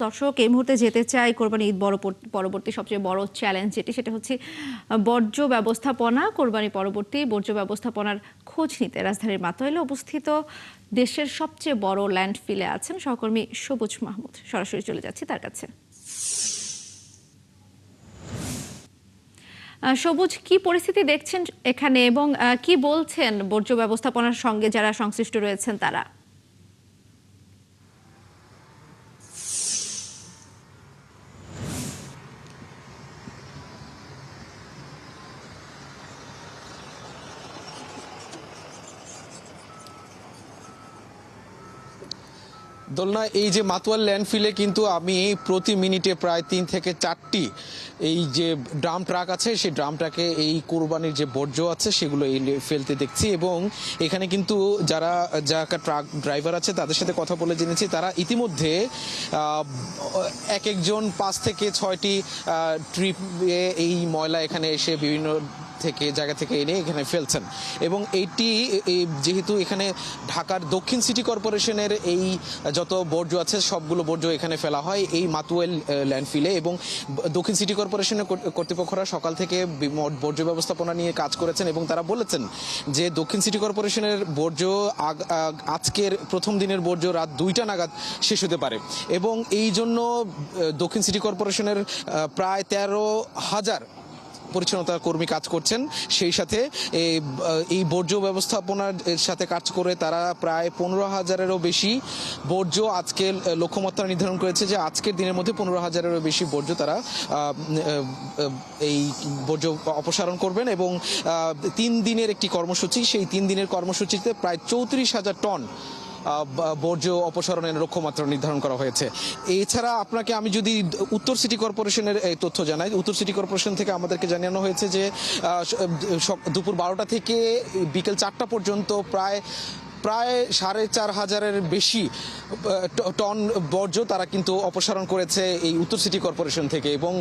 দর্শক এই মুহূর্তে যেতে চাই কোরবানি ঈদ পরবর্তী সবচেয়ে বড় চ্যালেঞ্জ সেটা হচ্ছে বর্জ্য ব্যবস্থাপনা। কোরবানি পরবর্তী বর্জ্য ব্যবস্থাপনার খোঁজ নিতে রাজধানীর মাতোয়াইলে অবস্থিত দেশের সবচেয়ে বড় ল্যান্ডফিলে আছেন সহকর্মী সবুজ মাহমুদ। সরাসরি চলে যাচ্ছি তার কাছে। সবুজ, কি পরিস্থিতি দেখছেন এখানে এবং কি বলছেন বর্জ্য ব্যবস্থাপনার সঙ্গে যারা সংশ্লিষ্ট রয়েছেন তারা? দোলনা, এই যে মাতোয়াল ল্যান্ডফিলে কিন্তু আমি প্রতি মিনিটে প্রায় 3 থেকে 4টি এই যে ড্রাম ট্রাক আছে, সেই ড্রাম ট্রাকে এই কোরবানির যে বর্জ্য আছে সেগুলো ফেলতে দেখছি। এবং এখানে কিন্তু যারা ট্রাক ড্রাইভার আছে তাদের সাথে কথা বলে জেনেছি তারা ইতিমধ্যে এক একজন 5 থেকে 6টি ট্রিপে এই ময়লা এখানে এসে বিভিন্ন জায়গা থেকে এনে এখানে ফেলছেন। এবং এইটি যেহেতু এখানে ঢাকার দক্ষিণ সিটি কর্পোরেশনের এই যত বর্জ্য আছে সবগুলো বর্জ্য এখানে ফেলা হয় এই মাতোয়াইল ল্যান্ডফিলে। এবং দক্ষিণ সিটি কর্পোরেশনের কর্তৃপক্ষরা সকাল থেকে বর্জ্য ব্যবস্থাপনা নিয়ে কাজ করেছেন এবং তারা বলেছেন যে দক্ষিণ সিটি কর্পোরেশনের বর্জ্য আজকের প্রথম দিনের বর্জ্য রাত 2টা নাগাদ শেষ হতে পারে। এবং এই জন্য দক্ষিণ সিটি কর্পোরেশনের প্রায় 13,000 পরিচ্ছন্নতা কর্মী কাজ করছেন। সেই সাথে এই বর্জ্য ব্যবস্থাপনার সাথে কাজ করে তারা প্রায় 15,000-এরও বেশি বর্জ্য আজকে লক্ষ্যমাত্রা নির্ধারণ করেছে যে আজকের দিনের মধ্যে 15,000-এরও বেশি বর্জ্য তারা এই বর্জ্য অপসারণ করবেন। এবং 3 দিনের একটি কর্মসূচি, সেই 3 দিনের কর্মসূচিতে প্রায় 34,000 টন বর্জ্য অপসারণের লক্ষ্যমাত্রা নির্ধারণ করা হয়েছে। এছাড়া আপনাকে আমি যদি উত্তর সিটি কর্পোরেশনের এই তথ্য জানাই, উত্তর সিটি কর্পোরেশন থেকে আমাদেরকে জানানো হয়েছে যে দুপুর 12টা থেকে বিকেল 4টা পর্যন্ত প্রায় 4,500-এর বেশি টন বর্জ্য তারা কিন্তু অপসারণ করেছে এই উত্তর সিটি কর্পোরেশন থেকে। এবং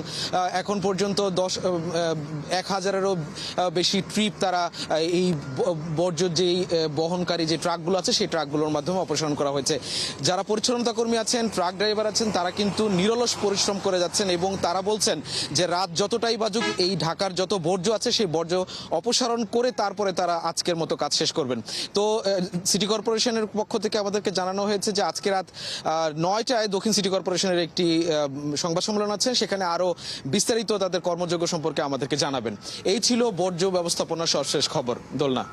এখন পর্যন্ত 1,000-এরও বেশি ট্রিপ তারা এই বর্জ্য যেই বহনকারী যে ট্রাকগুলো আছে সেই ট্রাকগুলোর মাধ্যমে অপসারণ করা হয়েছে। যারা পরিচ্ছন্নতা কর্মী আছেন, ট্রাক ড্রাইভার আছেন, তারা কিন্তু নিরলস পরিশ্রম করে যাচ্ছেন এবং তারা বলছেন যে রাত যতটাই বাজুক এই ঢাকার যত বর্জ্য আছে সেই বর্জ্য অপসারণ করে তারপরে তারা আজকের মতো কাজ শেষ করবেন। তো সিটি কর্পোরেশনের পক্ষ থেকে আমাদেরকে জানানো হয়েছে যে আজকে রাত 9টায় দক্ষিণ সিটি কর্পোরেশনের একটি সংবাদ সম্মেলন আছে, সেখানে আরো বিস্তারিত তাদের কর্মযোগ্য সম্পর্কে আমাদেরকে জানাবেন। এই ছিল বর্জ্য ব্যবস্থাপনার সর্বশেষ খবর। দোলনা।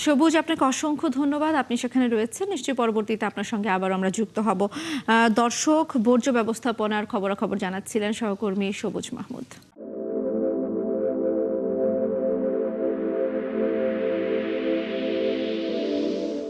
সবুজ, আপনাকে অসংখ্য ধন্যবাদ। আপনি সেখানে রয়েছেন, নিশ্চয়ই পরবর্তীতে আপনার সঙ্গে আবার আমরা যুক্ত হব। দর্শক, বর্জ্য ব্যবস্থাপনার খবরাখবর জানাচ্ছিলেন সহকর্মী সবুজ মাহমুদ।